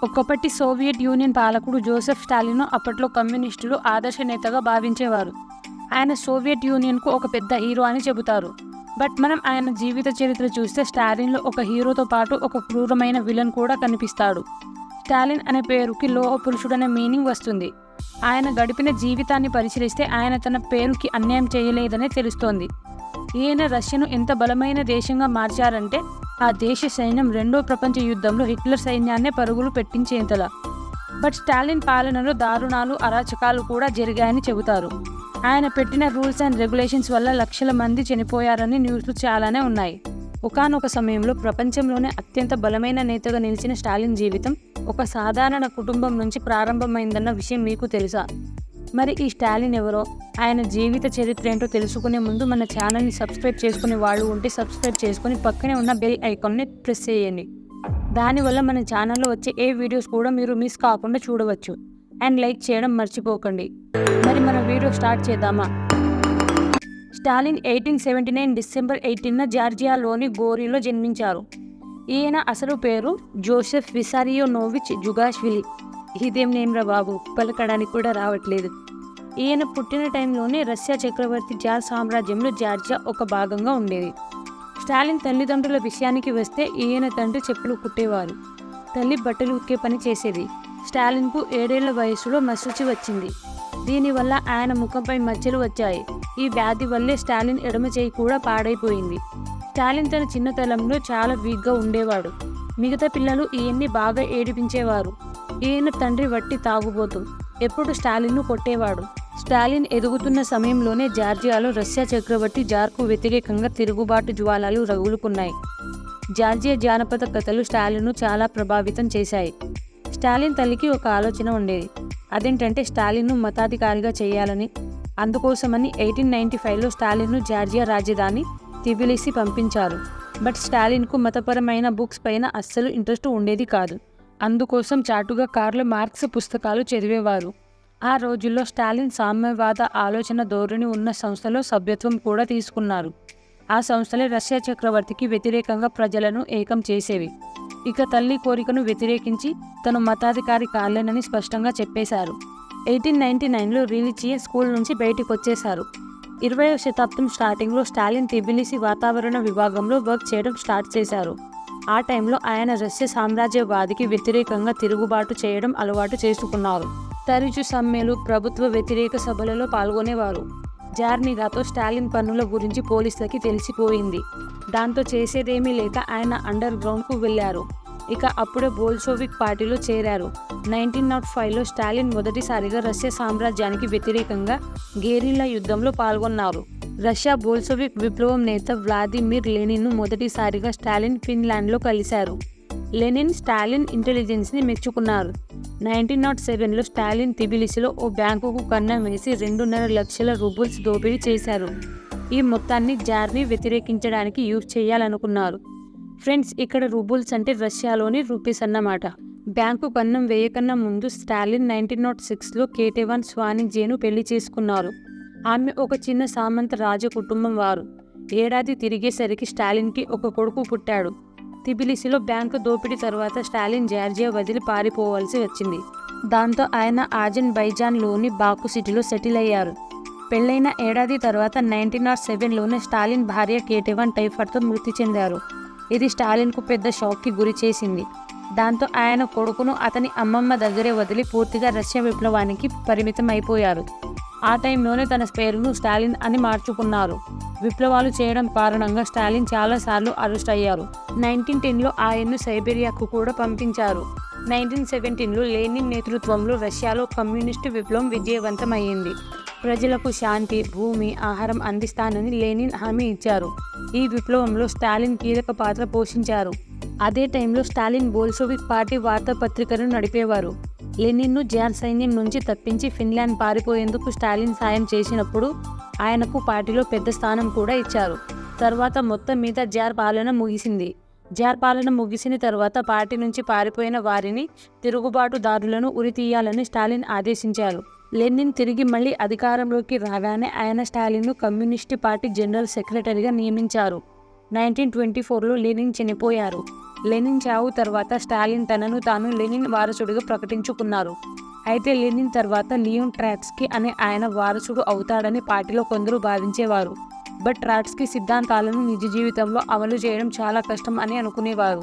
ఒకప్పటి Soviet union పాలకుడు Joseph స్టాలిన్ను అప్పట్లో కమ్యూనిస్టులు ఆదర్శ నేతగా భావించేవారు. ఆయన సోవియట్ యూనియన్కు ఒక పెద్ద హీరో అని చెబుతారు. బట్ మనం ఆయన జీవిత చరిత్ర చూస్తే స్టాలిన్లో ఒక హీరోతో పాటు ఒక క్రూరమైన విలన్ కూడా కనిపిస్తాడు. స్టాలిన్ అనే పేరుకి లోహ పురుషుడనే మీనింగ్ వస్తుంది. ఆయన గడిపిన జీవితాన్ని పరిశీలిస్తే ఆయన తన పేరుకి అన్యాయం చేయలేదనే తెలుస్తోంది. ఈయన రష్యాను ఎంత బలమైన దేశంగా మార్చారంటే ఆ దేశ సైన్యం రెండో ప్రపంచ యుద్ధంలో హిట్లర్ సైన్యాన్నే పరుగులు పెట్టించేంతలా. బట్ స్టాలిన్ పాలనలో దారుణాలు, అరాచకాలు కూడా జరిగాయని చెబుతారు. ఆయన పెట్టిన రూల్స్ అండ్ రెగ్యులేషన్స్ వల్ల లక్షల మంది చనిపోయారని న్యూస్లు చాలానే ఉన్నాయి. ఒకానొక సమయంలో ప్రపంచంలోనే అత్యంత బలమైన నేతగా నిలిచిన స్టాలిన్ జీవితం ఒక సాధారణ కుటుంబం నుంచి ప్రారంభమైందన్న విషయం మీకు తెలుసా? మరి ఈ స్టాలిన్ ఎవరో, ఆయన జీవిత చరిత్ర ఏంటో తెలుసుకునే ముందు మన ఛానల్ని సబ్స్క్రైబ్ చేసుకునే వాళ్ళు ఉంటే సబ్స్క్రైబ్ చేసుకుని పక్కనే ఉన్న బెల్ ఐకాన్ని ప్రెస్ చేయండి. దానివల్ల మన ఛానల్లో వచ్చే ఏ వీడియోస్ కూడా మీరు మిస్ కాకుండా చూడవచ్చు. అండ్ లైక్ చేయడం మర్చిపోకండి. మరి మన వీడియో స్టార్ట్ చేద్దామా? స్టాలిన్ 1879 డిసెంబర్ 18న జార్జియాలోని గోరీలో జన్మించారు. ఈయన అసలు పేరు జోసెఫ్ విసారియోనోవిచ్ జుగాష్విలి. ఇదేం నేమ్ రా బాబు, పలకడానికి కూడా రావట్లేదు. ఈయన పుట్టిన టైంలోనే రష్యా చక్రవర్తి జార్ సామ్రాజ్యంలో జార్జియా ఒక భాగంగా ఉండేది. స్టాలిన్ తల్లిదండ్రుల విషయానికి వస్తే ఈయన తండ్రి చెప్పులు కుట్టేవారు, తల్లి బట్టలు ఉతికే పని చేసేది. స్టాలిన్కు 7 ఏళ్ల వయసులో మసూచి వచ్చింది. దీనివల్ల ఆయన ముఖంపై మచ్చలు వచ్చాయి. ఈ వ్యాధి వల్లే స్టాలిన్ ఎడమ చేయి కూడా పాడైపోయింది. స్టాలిన్ తన చిన్నతనంలో చాలా వీక్గా ఉండేవాడు. మిగతా పిల్లలు ఈయన్ని బాగా ఏడిపించేవారు. ఈయన తండ్రి వట్టి తాగుబోతు, ఎప్పుడు స్టాలిన్ను కొట్టేవాడు. స్టాలిన్ ఎదుగుతున్న సమయంలోనే జార్జియాలో రష్యా చక్రవర్తి జార్కు వ్యతిరేకంగా తిరుగుబాటు జ్వాలలు రగులుకున్నాయి. జార్జియా జానపద కథలు స్టాలిన్ను చాలా ప్రభావితం చేశాయి. స్టాలిన్ తల్లికి ఒక ఆలోచన ఉండేది. అదేంటంటే స్టాలిన్ను మతాధికారిగా చేయాలని. అందుకోసమని 1895లో స్టాలిన్ను జార్జియా రాజధాని తిబిలిసి పంపించారు. బట్ స్టాలిన్కు మతపరమైన బుక్స్ పైన అస్సలు ఇంట్రెస్ట్ ఉండేది కాదు. అందుకోసం చాటుగా కార్ల్ మార్క్స్ పుస్తకాలు చదివేవారు. ఆ రోజుల్లో స్టాలిన్ సామ్యవాద ఆలోచన ధోరణి ఉన్న సంస్థలో సభ్యత్వం కూడా తీసుకున్నారు. ఆ సంస్థలే రష్యా చక్రవర్తికి వ్యతిరేకంగా ప్రజలను ఏకం చేసేవి. ఇక తల్లి కోరికను వ్యతిరేకించి తను మతాధికారి కాలేనని స్పష్టంగా చెప్పేశారు. 1899లో రిలీజియస్ స్కూల్ నుంచి బయటికి వచ్చేశారు. 20వ శతాబ్దం స్టార్టింగ్లో స్టాలిన్ తిబిలిసి వాతావరణ విభాగంలో వర్క్ చేయడం స్టార్ట్ చేశారు. ఆ టైంలో ఆయన రష్యా సామ్రాజ్యవాదికి వ్యతిరేకంగా తిరుగుబాటు చేయడం అలవాటు చేసుకున్నారు. తరచు సమ్మెలు, ప్రభుత్వ వ్యతిరేక సభలలో పాల్గొనేవారు. జార్ నిఘాతో స్టాలిన్ పన్నుల గురించి పోలీసులకి తెలిసిపోయింది. దాంతో చేసేదేమీ లేక ఆయన అండర్ గ్రౌండ్కు వెళ్లారు. ఇక అప్పుడే బోల్షోవిక్ పార్టీలో చేరారు. 1905లో స్టాలిన్ మొదటిసారిగా రష్యా సామ్రాజ్యానికి వ్యతిరేకంగా గెరిల్లా యుద్ధంలో పాల్గొన్నారు. రష్యా బోల్షోవిక్ విప్లవం నేత వ్లాదిమిర్ లెనిన్ను మొదటిసారిగా స్టాలిన్ ఫిన్లాండ్లో కలిశారు. లెనిన్ స్టాలిన్ ఇంటెలిజెన్స్ని మెచ్చుకున్నారు. 1907లో స్టాలిన్ తిబిలిసిలో ఓ బ్యాంకుకు కన్నం వేసి 2.5 లక్షల రూబుల్స్ దోపిడీ చేశారు. ఈ మొత్తాన్ని జార్ని వ్యతిరేకించడానికి యూజ్ చేయాలనుకున్నారు. ఫ్రెండ్స్, ఇక్కడ రూబుల్స్ అంటే రష్యాలోని రూపీస్ అన్నమాట. బ్యాంకు కన్నం వేయకన్నా ముందు స్టాలిన్ 1906లో కేటెవాన్ స్వానిజేను పెళ్లి చేసుకున్నారు. ఆమె ఒక చిన్న సామంత రాజ కుటుంబం వారు. ఏడాది తిరిగేసరికి స్టాలిన్కి ఒక కొడుకు పుట్టాడు. తిబిలిసిలో బ్యాంకు దోపిడీ తర్వాత స్టాలిన్ జార్జియా వదిలి పారిపోవాల్సి వచ్చింది. దాంతో ఆయన ఆజర్బైజాన్లోని బాకు సిటీలో సెటిల్ అయ్యారు. పెళ్లైన ఏడాది తర్వాత 1907లోనే స్టాలిన్ భార్య కేటెవాన్ టైఫాయిడ్తో మృతి చెందారు. ఇది స్టాలిన్కు పెద్ద షాక్కి గురి చేసింది. దాంతో ఆయన కొడుకును అతని అమ్మమ్మ దగ్గరే వదిలి పూర్తిగా రష్యా విప్లవానికి పరిమితం అయిపోయారు. ఆ టైంలోనే తన పేరును స్టాలిన్ అని మార్చుకున్నారు. విప్లవాలు చేయడం కారణంగా స్టాలిన్ చాలాసార్లు అరెస్ట్ అయ్యారు. 1910లో ఆయన్ను సైబీరియాకు కూడా పంపించారు. 1917లో లెనిన్ నేతృత్వంలో రష్యాలో కమ్యూనిస్టు విప్లవం విజయవంతమయ్యింది. ప్రజలకు శాంతి, భూమి, ఆహారం అందిస్తానని లెనిన్ హామీ ఇచ్చారు. ఈ విప్లవంలో స్టాలిన్ కీలక పాత్ర పోషించారు. అదే టైంలో స్టాలిన్ బోల్షోవిక్ పార్టీ వార్తాపత్రికను నడిపేవారు. లెనిన్ను జార్ సైన్యం నుంచి తప్పించి ఫిన్లాండ్ పారిపోయేందుకు స్టాలిన్ సాయం చేసినప్పుడు ఆయనకు పార్టీలో పెద్ద స్థానం కూడా ఇచ్చారు. తర్వాత మొత్తం మీద జార్ పాలన ముగిసింది. జార్ పాలన ముగిసిన తర్వాత పార్టీ నుంచి పారిపోయిన వారిని, తిరుగుబాటుదారులను ఉరితీయాలని స్టాలిన్ ఆదేశించారు. లెనిన్ తిరిగి మళ్ళీ అధికారంలోకి రాగానే ఆయన స్టాలిన్ను కమ్యూనిస్టు పార్టీ జనరల్ సెక్రటరీగా నియమించారు. 1924లో లెనిన్ చనిపోయారు. లెనిన్ చావు తర్వాత స్టాలిన్ తనను తాను లెనిన్ వారసుడిగా ప్రకటించుకున్నారు. అయితే లెనిన్ తర్వాత లియోన్ ట్రాట్స్కీ అనే ఆయన వారసుడు అవుతాడని పార్టీలో కొందరు భావించేవారు. బట్ ట్రాట్స్కీ సిద్ధాంతాలను నిజ జీవితంలో అమలు చేయడం చాలా కష్టం అని అనుకునేవారు.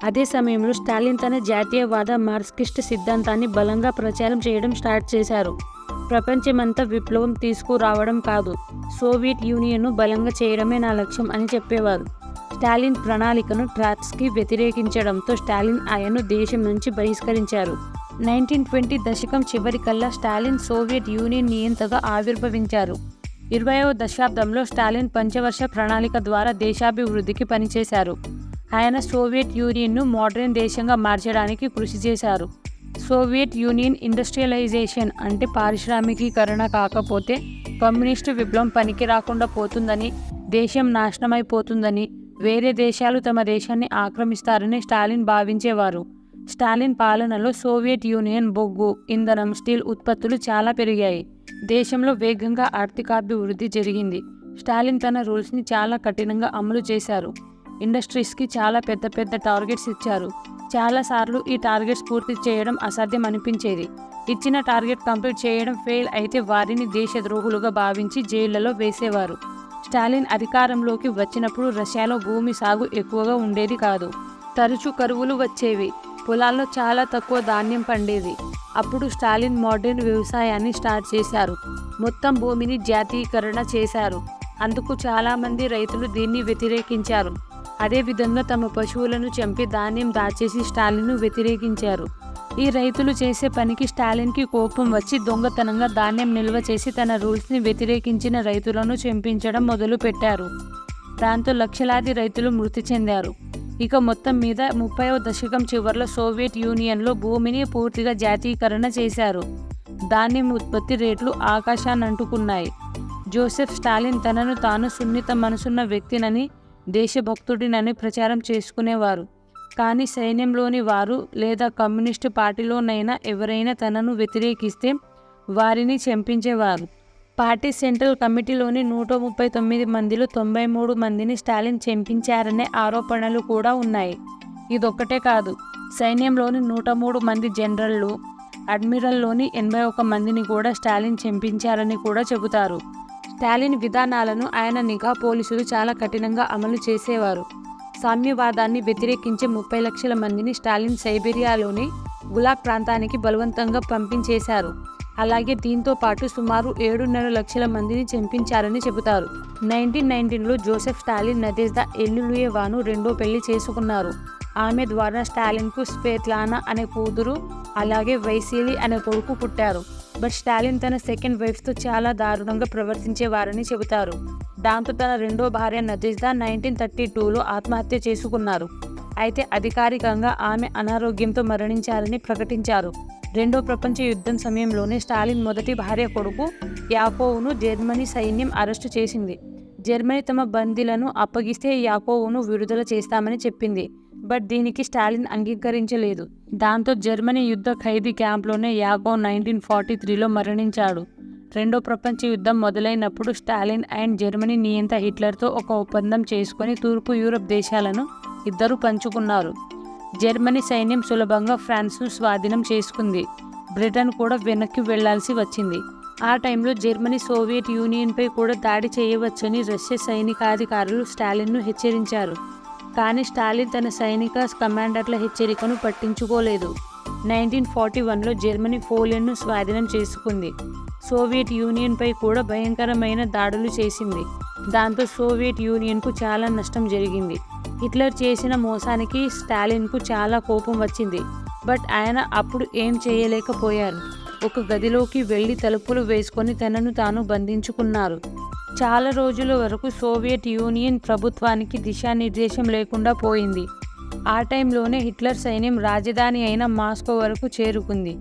అదే సమయంలో స్టాలిన్ తన జాతీయవాద మార్క్సిస్ట్ సిద్ధాంతాన్ని బలంగా ప్రచారం చేయడం స్టార్ట్ చేశారు. ప్రపంచమంతా విప్లవం తీసుకురావడం కాదు, సోవియట్ యూనియన్ను బలంగా చేయడమే నా లక్ష్యం అని చెప్పేవారు. స్టాలిన్ ప్రణాళికను ట్రాట్స్కీ వ్యతిరేకించడంతో స్టాలిన్ ఆయన్ను దేశం నుంచి బహిష్కరించారు. 1920 దశకం చివరికల్లా స్టాలిన్ సోవియట్ యూనియన్ నియంతగా ఆవిర్భవించారు. 20వ దశాబ్దంలో స్టాలిన్ పంచవర్ష ప్రణాళిక ద్వారా దేశాభివృద్ధికి పనిచేశారు. ఆయన సోవియట్ యూనియన్ను మోడర్న్ దేశంగా మార్చడానికి కృషి చేశారు. సోవియట్ యూనియన్ ఇండస్ట్రియలైజేషన్ అంటే పారిశ్రామికీకరణ కాకపోతే కమ్యూనిస్టు విప్లవం పనికి రాకుండా పోతుందని, దేశం నాశనమైపోతుందని, వేరే దేశాలు తమ దేశాన్ని ఆక్రమిస్తారని స్టాలిన్ భావించేవారు. స్టాలిన్ పాలనలో సోవియట్ యూనియన్ బొగ్గు, ఇంధనం, స్టీల్ ఉత్పత్తులు చాలా పెరిగాయి. దేశంలో వేగంగా ఆర్థికాభివృద్ధి జరిగింది. స్టాలిన్ తన రూల్స్ని చాలా కఠినంగా అమలు చేశారు. ఇండస్ట్రీస్కి చాలా పెద్ద పెద్ద టార్గెట్స్ ఇచ్చారు. చాలాసార్లు ఈ టార్గెట్స్ పూర్తి చేయడం అసాధ్యం అనిపించేది. ఇచ్చిన టార్గెట్ కంప్లీట్ చేయడం ఫెయిల్ అయితే వారిని దేశద్రోహులుగా భావించి జైళ్లలో వేసేవారు. స్టాలిన్ అధికారంలోకి వచ్చినప్పుడు రష్యాలో భూమి సాగు ఎక్కువగా ఉండేది కాదు. తరచూ కరువులు వచ్చేవి. పొలాల్లో చాలా తక్కువ ధాన్యం పండేది. అప్పుడు స్టాలిన్ మోడర్న్ వ్యవసాయాన్ని స్టార్ట్ చేశారు. మొత్తం భూమిని జాతీయకరణ చేశారు. అందుకు చాలామంది రైతులు దీన్ని వ్యతిరేకించారు. అదేవిధంగా తమ పశువులను చంపి ధాన్యం దాచేసి స్టాలిన్ను వ్యతిరేకించారు. ఈ రైతులు చేసే పనికి స్టాలిన్కి కోపం వచ్చి దొంగతనంగా ధాన్యం నిల్వ చేసి తన రూల్స్ని వ్యతిరేకించిన రైతులను చంపించడం మొదలుపెట్టారు. దాంతో లక్షలాది రైతులు మృతి చెందారు. ఇక మొత్తం మీద 30వ దశకం చివరిలో సోవియట్ యూనియన్లో భూమిని పూర్తిగా జాతీయకరణ చేశారు. ధాన్యం ఉత్పత్తి రేట్లు ఆకాశాన్నంటుకున్నాయి. జోసెఫ్ స్టాలిన్ తనను తాను సున్నిత మనసున్న వ్యక్తినని, దేశభక్తుడినని ప్రచారం చేసుకునేవారు. కానీ సైన్యంలోని వారు లేదా కమ్యూనిస్టు పార్టీలోనైనా ఎవరైనా తనను వ్యతిరేకిస్తే వారిని చంపించేవారు. పార్టీ సెంట్రల్ కమిటీలోని 139 మందిలో 93 మందిని స్టాలిన్ చంపించారనే ఆరోపణలు కూడా ఉన్నాయి. ఇదొక్కటే కాదు, సైన్యంలోని 103 మంది జనరల్లు, అడ్మిరల్లోని 81 మందిని కూడా స్టాలిన్ చంపించారని కూడా చెబుతారు. స్టాలిన్ విధానాలను ఆయన నిఘా పోలీసులు చాలా కఠినంగా అమలు చేసేవారు. సామ్యవాదాన్ని వ్యతిరేకించే 30 లక్షల మందిని స్టాలిన్ సైబీరియాలోని గులాగ్ ప్రాంతానికి బలవంతంగా పంపించేశారు. అలాగే దీంతో పాటు సుమారు 7.5 లక్షల మందిని చంపించారని చెబుతారు. 1919లో జోసెఫ్ స్టాలిన్ నదేజ్దా ఎల్లుయేవాను రెండో పెళ్లి చేసుకున్నారు. ఆమె ద్వారా స్టాలిన్కు స్వేత్లానా అనే కూతురు, అలాగే వైసీలి అనే కొడుకు పుట్టారు. బట్ స్టాలిన్ తన సెకండ్ వైఫ్తో చాలా దారుణంగా ప్రవర్తించేవారని చెబుతారు. దాంతో తన రెండో భార్య నదేజ్దా 1932లో ఆత్మహత్య చేసుకున్నారు. అయితే అధికారికంగా ఆమె అనారోగ్యంతో మరణించారని ప్రకటించారు. రెండో ప్రపంచ యుద్ధం సమయంలోనే స్టాలిన్ మొదటి భార్య కొడుకు యాకోవ్ను జర్మనీ సైన్యం అరెస్టు చేసింది. జర్మనీ తమ బందీలను అప్పగిస్తే యాకోవ్ను విడుదల చేస్తామని చెప్పింది. బట్ దీనికి స్టాలిన్ అంగీకరించలేదు. దాంతో జర్మనీ యుద్ధ ఖైదీ క్యాంప్లోనే యాకోవ్ 1943లో మరణించాడు. రెండో ప్రపంచ యుద్ధం మొదలైనప్పుడు స్టాలిన్ అండ్ జర్మనీ నియంత హిట్లర్తో ఒక ఒప్పందం చేసుకొని తూర్పు యూరప్ దేశాలను ఇద్దరు పంచుకున్నారు. జర్మనీ సైన్యం సులభంగా ఫ్రాన్స్ను స్వాధీనం చేసుకుంది. బ్రిటన్ కూడా వెనక్కి వెళ్లాల్సి వచ్చింది. ఆ టైంలో జర్మనీ సోవియట్ యూనియన్పై కూడా దాడి చేయవచ్చని రష్యా సైనికాధికారులు స్టాలిన్ను హెచ్చరించారు. కానీ స్టాలిన్ తన సైనిక కమాండర్ల హెచ్చరికను పట్టించుకోలేదు. 1941లో జర్మనీ పోలాండ్ను స్వాధీనం చేసుకుంది. సోవియట్ యూనియన్పై కూడా భయంకరమైన దాడులు చేసింది. దాంతో సోవియట్ యూనియన్కు చాలా నష్టం జరిగింది. హిట్లర్ చేసిన మోసానికి స్టాలిన్కు చాలా కోపం వచ్చింది. బట్ ఆయన అప్పుడు ఏం చేయలేకపోయారు. ఒక గదిలోకి వెళ్ళి తలుపులు వేసుకొని తనను తాను బంధించుకున్నారు. చాలా రోజుల వరకు సోవియట్ యూనియన్ ప్రభుత్వానికి దిశానిర్దేశం లేకుండా పోయింది. ఆ టైంలోనే హిట్లర్ సైన్యం రాజధాని అయిన మాస్కో వరకు చేరుకుంది.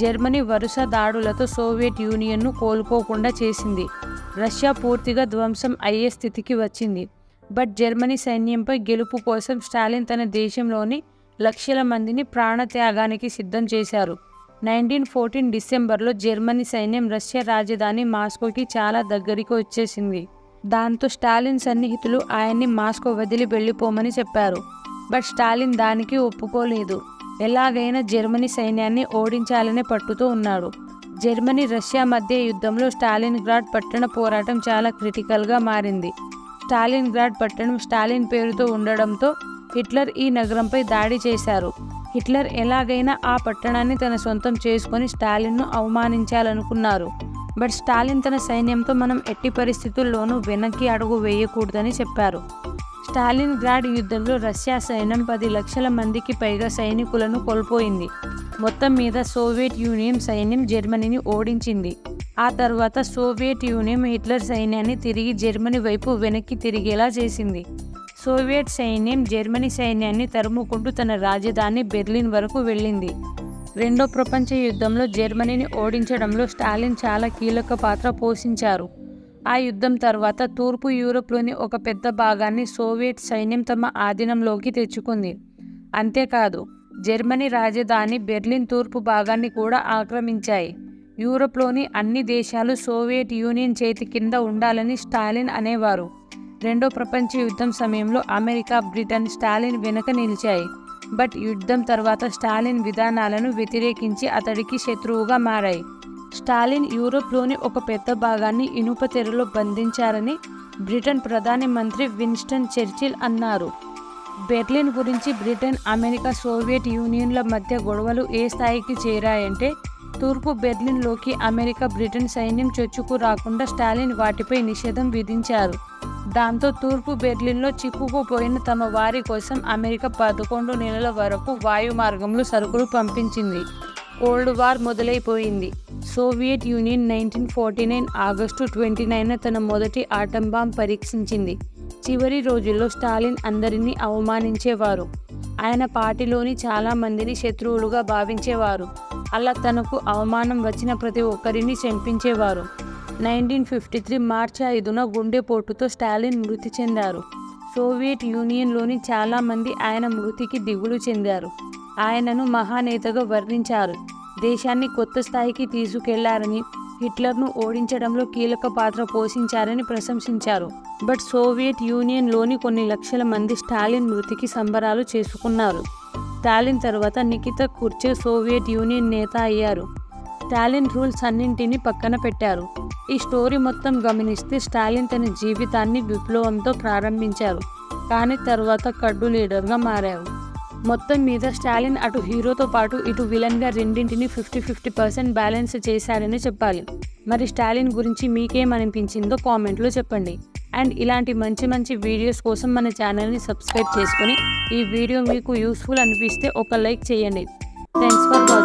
జర్మనీ వరుస దాడులతో సోవియట్ యూనియన్ను కోలుకోకుండా చేసింది. రష్యా పూర్తిగా ధ్వంసం అయ్యే స్థితికి వచ్చింది. బట్ జర్మనీ సైన్యంపై గెలుపు కోసం స్టాలిన్ తన దేశంలోని లక్షల మందిని ప్రాణత్యాగానికి సిద్ధం చేశారు. 1914 డిసెంబర్లో జర్మనీ సైన్యం రష్యా రాజధాని మాస్కోకి చాలా దగ్గరికి వచ్చేసింది. దాంతో స్టాలిన్ సన్నిహితులు ఆయన్ని మాస్కో వదిలి వెళ్ళిపోమని చెప్పారు. బట్ స్టాలిన్ దానికి ఒప్పుకోలేదు. ఎలాగైనా జర్మనీ సైన్యాన్ని ఓడించాలనే పట్టుతో ఉన్నాడు. జర్మనీ రష్యా మధ్య యుద్ధంలో స్టాలిన్గ్రాడ్ పట్టణ పోరాటం చాలా క్రిటికల్గా మారింది. స్టాలిన్గ్రాడ్ పట్టణం స్టాలిన్ పేరుతో ఉండడంతో హిట్లర్ ఈ నగరంపై దాడి చేశారు. హిట్లర్ ఎలాగైనా ఆ పట్టణాన్ని తన సొంతం చేసుకొని స్టాలిన్ను అవమానించాలనుకున్నారు. బట్ స్టాలిన్ తన సైన్యంతో మనం ఎట్టి పరిస్థితుల్లోనూ వెనక్కి అడుగు వేయకూడదని చెప్పారు. స్టాలిన్గ్రాడ్ యుద్ధంలో రష్యా సైన్యం 10 లక్షల మందికి పైగా సైనికులను కోల్పోయింది. మొత్తం మీద సోవియట్ యూనియన్ సైన్యం జర్మనీని ఓడించింది. ఆ తర్వాత సోవియట్ యూనియన్ హిట్లర్ సైన్యాన్ని తిరిగి జర్మనీ వైపు వెనక్కి తిరిగేలా చేసింది. సోవియట్ సైన్యం జర్మనీ సైన్యాన్ని తరుముకుంటూ తన రాజధాని బెర్లిన్ వరకు వెళ్ళింది. రెండో ప్రపంచ యుద్ధంలో జర్మనీని ఓడించడంలో స్టాలిన్ చాలా కీలక పాత్ర పోషించారు. ఆ యుద్ధం తర్వాత తూర్పు యూరోప్లోని ఒక పెద్ద భాగాన్ని సోవియట్ సైన్యం తమ ఆధీనంలోకి తెచ్చుకుంది. అంతేకాదు జర్మనీ రాజధాని బెర్లిన్ తూర్పు భాగాన్ని కూడా ఆక్రమించాయి. యూరోప్లోని అన్ని దేశాలు సోవియట్ యూనియన్ చేతి కింద ఉండాలని స్టాలిన్ అనేవారు. రెండో ప్రపంచ యుద్ధం సమయంలో అమెరికా, బ్రిటన్ స్టాలిన్ వెనుక నిలిచాయి. బట్ యుద్ధం తర్వాత స్టాలిన్ విధానాలను వ్యతిరేకించి అతడికి శత్రువుగా మారాయి. స్టాలిన్ యూరోప్లోని ఒక పెద్ద భాగాన్ని ఇనుప తెరలో బంధించారని బ్రిటన్ ప్రధాని మంత్రి విన్స్టన్ చర్చిల్ అన్నారు. బెర్లిన్ గురించి బ్రిటన్, అమెరికా, సోవియట్ యూనియన్ల మధ్య గొడవలు ఏ స్థాయికి చేరాయంటే తూర్పు బెర్లిన్లోకి అమెరికా, బ్రిటన్ సైన్యం చొచ్చుకు రాకుండా స్టాలిన్ వాటిపై నిషేధం విధించారు. దాంతో తూర్పు బెర్లిన్లో చిక్కుకుపోయిన తమ వారి కోసం అమెరికా 11 నెలల వరకు వాయు మార్గంలో సరుకులు పంపించింది. కోల్డ్ వార్ మొదలైపోయింది. సోవియట్ యూనియన్ 1949 ఆగస్టు 29న తన మొదటి ఆటం బాంబ్ పరీక్షించింది. చివరి రోజుల్లో స్టాలిన్ అందరినీ అవమానించేవారు. ఆయన పార్టీలోని చాలా మందిని శత్రువులుగా భావించేవారు. అలా తనకు అవమానం వచ్చిన ప్రతి ఒక్కరిని చంపించేవారు. 1953 మార్చి 5న గుండెపోటుతో స్టాలిన్ మృతి చెందారు. సోవియట్ యూనియన్లోని చాలామంది ఆయన మృతికి దిగులు చెందారు. ఆయనను మహానేతగా వర్ణించారు. దేశాన్ని కొత్త స్థాయికి తీసుకెళ్లారని, హిట్లర్ను ఓడించడంలో కీలక పాత్ర పోషించారని ప్రశంసించారు. బట్ సోవియట్ యూనియన్లోని కొన్ని లక్షల మంది స్టాలిన్ మృతికి సంబరాలు చేసుకున్నారు. స్టాలిన్ తర్వాత నికితా క్రూష్చెవ్ సోవియట్ యూనియన్ నేత అయ్యారు. స్టాలిన్ రూల్స్ అన్నింటినీ పక్కన పెట్టారు. ఈ స్టోరీ మొత్తం గమనిస్తే స్టాలిన్ తన జీవితాన్ని విప్లవంతో ప్రారంభించారు, కానీ తర్వాత కడ్డు లీడర్గా మారారు. మొత్తం మీద స్టాలిన్ అటు హీరోతో పాటు ఇటు విలన్గా రెండింటిని 50-50% బ్యాలెన్స్ చేశారని చెప్పాలి. మరి స్టాలిన్ గురించి మీకేమనిపించిందో కామెంట్లో చెప్పండి. అండ్ ఇలాంటి మంచి మంచి వీడియోస్ కోసం మన ఛానల్ని సబ్స్క్రైబ్ చేసుకొని ఈ వీడియో మీకు యూస్ఫుల్ అనిపిస్తే ఒక లైక్ చేయండి. Thanks for watching.